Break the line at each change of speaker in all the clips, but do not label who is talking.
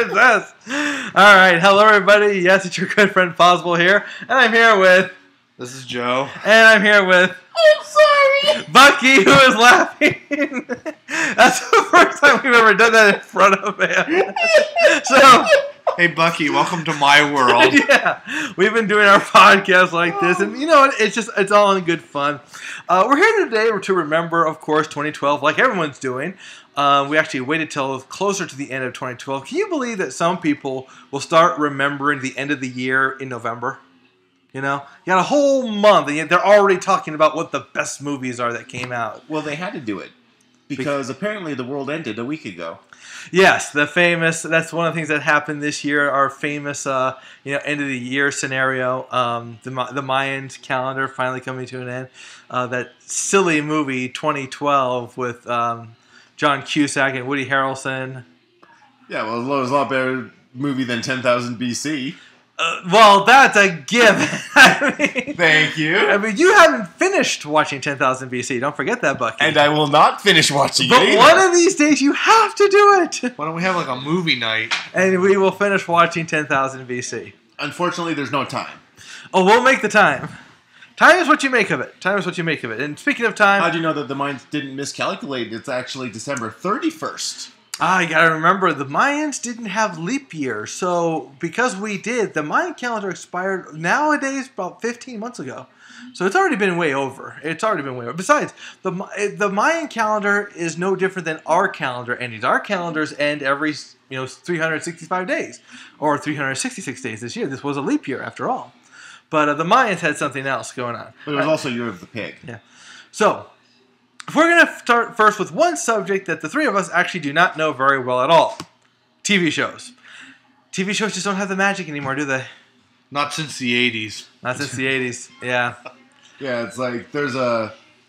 Princess. All right, hello everybody. Yes, it's your good friend Possible here, and I'm here with.
This is Joe.
And I'm here with.
I'm sorry.
Bucky, who is laughing. That's the first time we've ever done that in front of him. So.
Hey, Bucky, welcome to my world.
Yeah, we've been doing our podcast like this, and you know what? It's all in good fun. We're here today to remember, of course, 2012, like everyone's doing. We actually waited till closer to the end of 2012. Can you believe that some people will start remembering the end of the year in November? You know, you got a whole month, and yet they're already talking about what the best movies are that came out.
Well, they had to do it because apparently the world ended a week ago.
Yes, that's one of the things that happened this year, our famous, end of the year scenario, the Mayan calendar finally coming to an end. That silly movie, 2012, with John Cusack and Woody Harrelson.
Yeah, well, it was a lot better movie than 10,000 BC.
Well, that's a given.
Thank you.
I mean, you haven't finished watching 10,000 BC. Don't forget that, Bucky.
And I will not finish watching
but
it either.
One of these days, you have to do it.
Why don't we have like a movie night?
And we will finish watching 10,000 BC.
Unfortunately, there's no time.
Oh, we'll make the time. Time is what you make of it. Time is what you make of it. And speaking of time...
How'd you know that the Mayans didn't miscalculate? It's actually December 31st.
You gotta remember, the Mayans didn't have leap year. So, because we did, the Mayan calendar expired nowadays about 15 months ago. So, it's already been way over. Besides, the Mayan calendar is no different than our calendar endings. Our calendars end every 365 days. Or 366 days this year. This was a leap year, after all. But the Mayans had something else going on.
But it was also Year of the Pig.
Yeah. So... we're going to start first with one subject that the three of us actually do not know very well at all. TV shows. TV shows just don't have the magic anymore, do they?
Not since the 80s.
Not since the 80s, yeah.
Yeah, it's like there's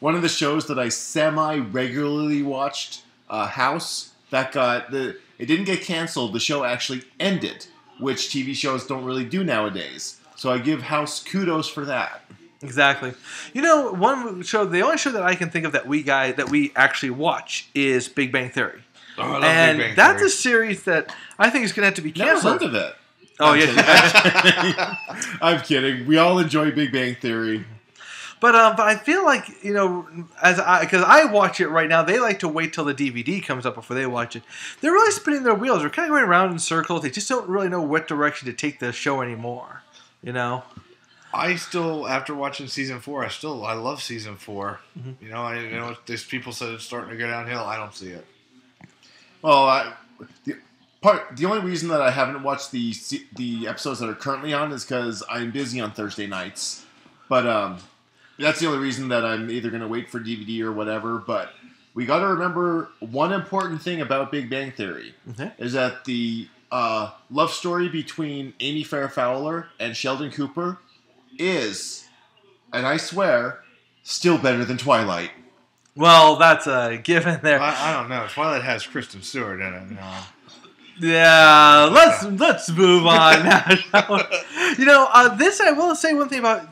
one of the shows that I semi-regularly watched, House, it didn't get canceled. The show actually ended, which TV shows don't really do nowadays. So I give House kudos for that.
Exactly. You know, the only show that I can think of that we actually watch is Big Bang Theory.
Oh, I love
and
Big Bang
that's
Theory.
a series that I think is going to have to be
Never
canceled.
heard of it.
Oh, yeah.
I'm kidding. We all enjoy Big Bang Theory.
But I feel like, because I watch it right now, they like to wait till the DVD comes up before they watch it. They're really spinning their wheels. They're kind of going around in circles. They just don't really know what direction to take the show anymore,
I still, after watching season 4, I love season 4.
Mm-hmm.
I know there's people said it's starting to go downhill. I don't see it.
Well, the only reason that I haven't watched the episodes that are currently on is because I'm busy on Thursday nights. But that's the only reason that I'm either going to wait for DVD or whatever. But we got to remember one important thing about Big Bang Theory is that the love story between Amy Farrah Fowler and Sheldon Cooper is, and I swear, still better than Twilight.
Well, that's a given there.
I don't know. Twilight has Kristen Stewart in it.
Yeah, let's move on now. This I will say one thing about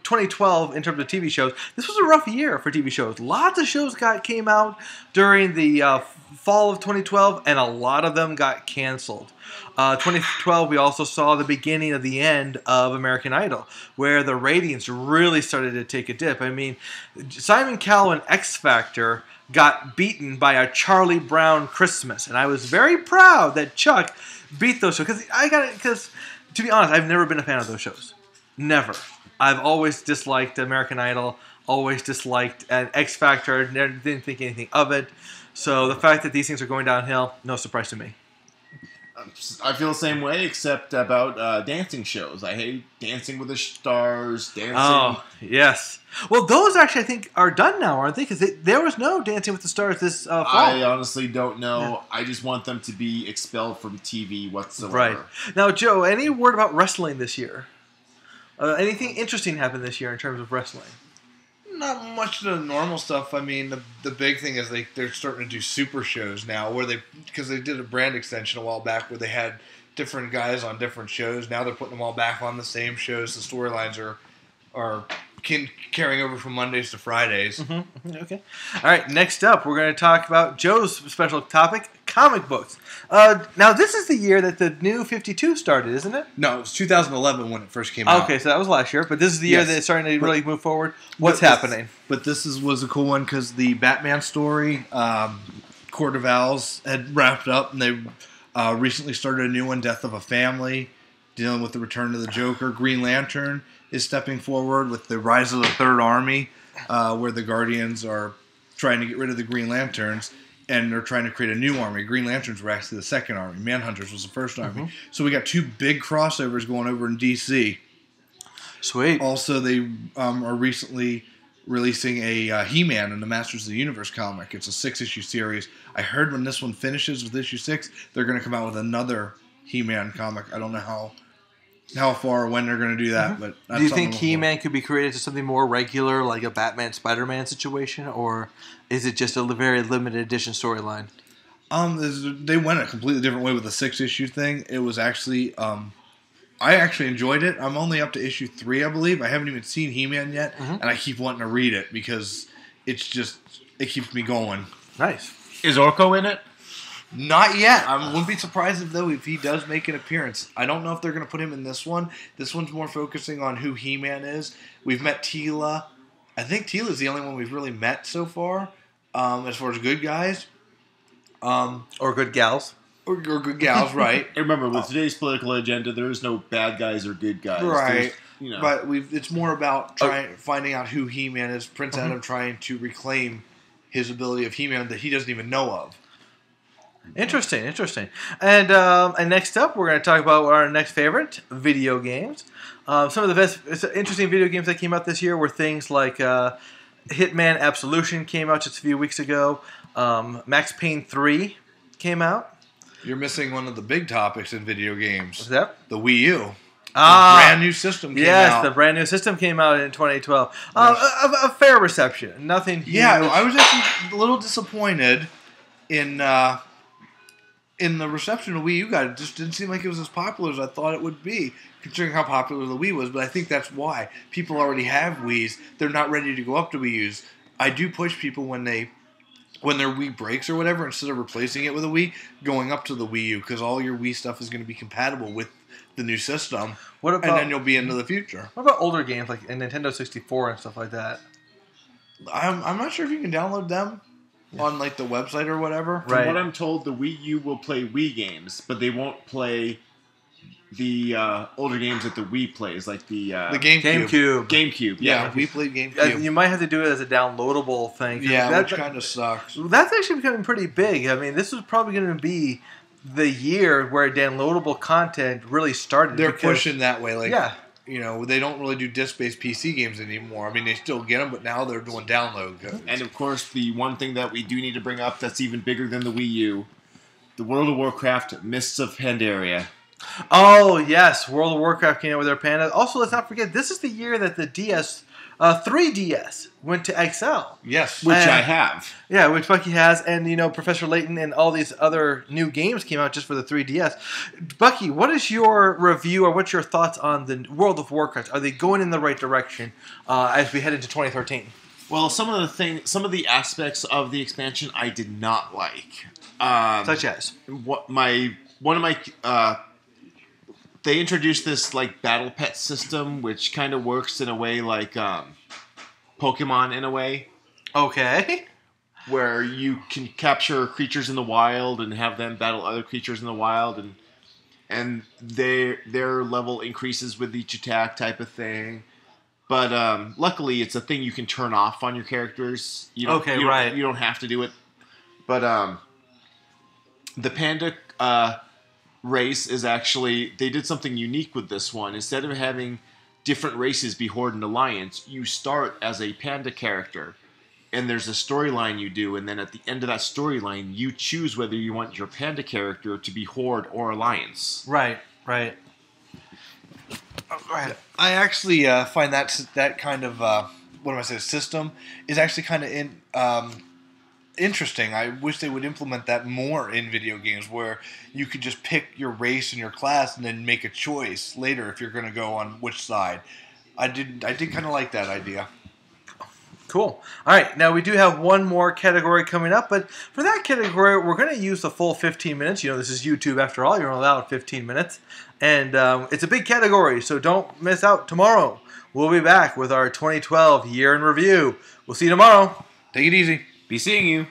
2012 in terms of TV shows. This was a rough year for TV shows. Lots of shows came out during the fall of 2012, and a lot of them got canceled. 2012, we also saw the beginning of the end of American Idol, where the ratings really started to take a dip. I mean, Simon Cowell and X Factor got beaten by a Charlie Brown Christmas, and I was very proud that Chuck beat those shows. Because, to be honest, I've never been a fan of those shows. Never. I've always disliked American Idol, always disliked X Factor, didn't think anything of it. So the fact that these things are going downhill, no surprise to me.
I feel the same way, except about dancing shows. I hate Dancing with the Stars, dancing...
Oh, yes. Well, those actually, I think, are done now, aren't they? Because there was no Dancing with the Stars this fall.
I honestly don't know. Yeah. I just want them to be expelled from TV whatsoever.
Right. Now, Joe, any word about wrestling this year? Anything interesting happened this year in terms of wrestling?
Not much of the normal stuff. I mean, the big thing is they're starting to do super shows now, because they did a brand extension a while back where they had different guys on different shows. Now they're putting them all back on the same shows. The storylines are carrying over from Mondays to Fridays.
Mm-hmm. Okay. All right. Next up, we're going to talk about Joe's special topic: comic books. Now, this is the year that the new 52 started, isn't it?
No, it was 2011 when it first came out.
Okay, so that was last year, but this is the year
Yes.
that it's starting to
But-
really move forward. What's
But this-
happening?
But this was a cool one because the Batman story, Court of Owls, had wrapped up, and they recently started a new one, Death of a Family, dealing with the return of the Joker. Green Lantern is stepping forward with the Rise of the Third Army, where the Guardians are trying to get rid of the Green Lanterns, and they're trying to create a new army. Green Lanterns were actually the second army. Manhunters was the first army. So we got two big crossovers going over in DC.
Sweet.
Also, they are recently releasing a He-Man in the Masters of the Universe comic. It's a 6-issue series. I heard when this one finishes with issue 6, they're going to come out with another He-Man comic. I don't know how far or when they're going to do that, but that's
Do you
something
think
to look
He-Man could be created to something more regular, like a Batman-Spider-Man situation, or is it just a very limited edition storyline?
They went a completely different way with the 6-issue thing. It was actually, I actually enjoyed it. I'm only up to issue 3, I believe. I haven't even seen He-Man yet, and I keep wanting to read it because it keeps me going.
Nice.
Is Orko in it?
Not yet. I wouldn't be surprised if he does make an appearance. I don't know if they're going to put him in this one. This one's more focusing on who He-Man is. We've met Teela. I think Teela's the only one we've really met so far, as far as good guys.
Or good gals.
Or good gals, right?
Remember, with today's political agenda, there is no bad guys or good guys.
Right.
There's,
But it's more about finding out who He-Man is. Prince Adam trying to reclaim his ability of He-Man that he doesn't even know of.
Interesting. And next up, we're going to talk about our next favorite, video games. Some of the best interesting video games that came out this year were things like Hitman Absolution came out just a few weeks ago. Max Payne 3 came out.
You're missing one of the big topics in video games.
What's that?
The Wii U.
Brand
New system came
yes,
out.
the brand new system came out in 2012. A fair reception. Nothing huge.
Yeah, I was actually a little disappointed in the reception of Wii U got. It just didn't seem like it was as popular as I thought it would be, considering how popular the Wii was. But I think that's why. People already have Wiis. They're not ready to go up to Wii U's. I do push people when their Wii breaks or whatever, instead of replacing it with a Wii, going up to the Wii U, because all your Wii stuff is going to be compatible with the new system.
What about,
and then you'll be into the future.
What about older games like Nintendo 64 and stuff like that?
I'm not sure if you can download them on like the website or whatever.
Right.
From what I'm told, the Wii U will play Wii games, but they won't play the older games that the Wii plays, like the
GameCube.
GameCube.
Yeah, we played GameCube.
You might have to do it as a downloadable thing.
Yeah, which kind of sucks.
That's actually becoming pretty big. I mean, this was probably going to be the year where downloadable content really started.
They're pushing that way. Like,
yeah.
You know, they don't really do disc-based PC games anymore. I mean, they still get them, but now they're doing download codes.
And of course, the one thing that we do need to bring up that's even bigger than the Wii U, the World of Warcraft Mists of Pandaria.
Oh, yes. World of Warcraft came out with their Panda. Also, let's not forget, this is the year that the 3DS went to XL.
Yes.
Which I have.
Yeah, which Bucky has. And, Professor Layton and all these other new games came out just for the 3DS. Bucky, what is your review or what's your thoughts on the World of Warcraft? Are they going in the right direction as we head into 2013?
Well, some of the aspects of the expansion I did not like.
Such as?
They introduced this like battle pet system, which kind of works in a way like Pokemon in a way.
Okay.
Where you can capture creatures in the wild and have them battle other creatures in the wild, and their level increases with each attack type of thing. But luckily, it's a thing you can turn off on your characters. You don't have to do it. But the panda race is actually, they did something unique with this one. Instead of having different races be Horde and Alliance, you start as a panda character, and there's a storyline you do, and then at the end of that storyline, you choose whether you want your panda character to be Horde or Alliance.
Right.
I actually find that kind of system is actually kind of interesting. I wish they would implement that more in video games, where you could just pick your race and your class and then make a choice later if you're going to go on which side. I did kind of like that idea.
Cool. All right, now we do have one more category coming up, but for that category, we're going to use the full 15 minutes. You know, this is YouTube after all. You're allowed 15 minutes. And it's a big category, so don't miss out tomorrow. We'll be back with our 2012 year in review. We'll see you tomorrow.
Take it easy.
Be seeing you.